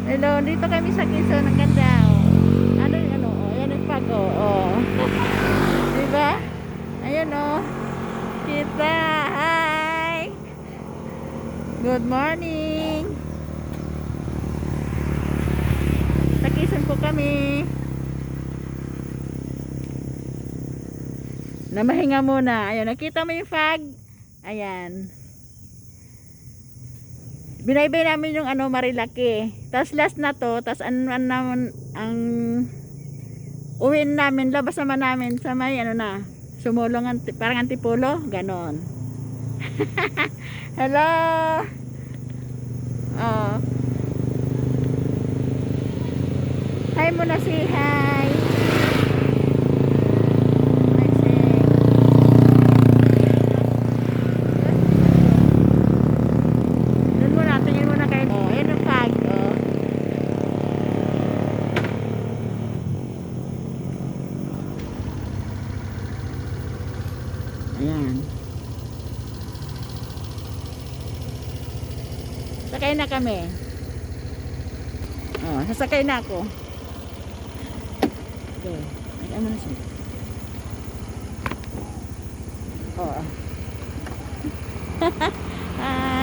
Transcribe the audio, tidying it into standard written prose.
Hello, dito kami sa Quezon. Ang ganda, oh. Ano yung ano? Oh, ayan yung pago, oh. Diba? Ayan, oh. Kita, hi! Good morning! Sa Quezon po kami. Namahinga muna. Ayan, nakita mo yung fog? Ayan. Binaybay namin yung ano, Marilaki. Tapos last na to, tapos ang uwiin namin, labas naman namin sa may ano na, sumulong, parang Antipolo, ganon. Hello! Oh. Hi muna si hi. Hi, say. Doon muna, tingin muna kayo. Oh, ayan ang fog. Oh. Ayan. Sakay na kami. Oh, sasakay na ako. Okay. Nag-ano na siya. Oh. Hi.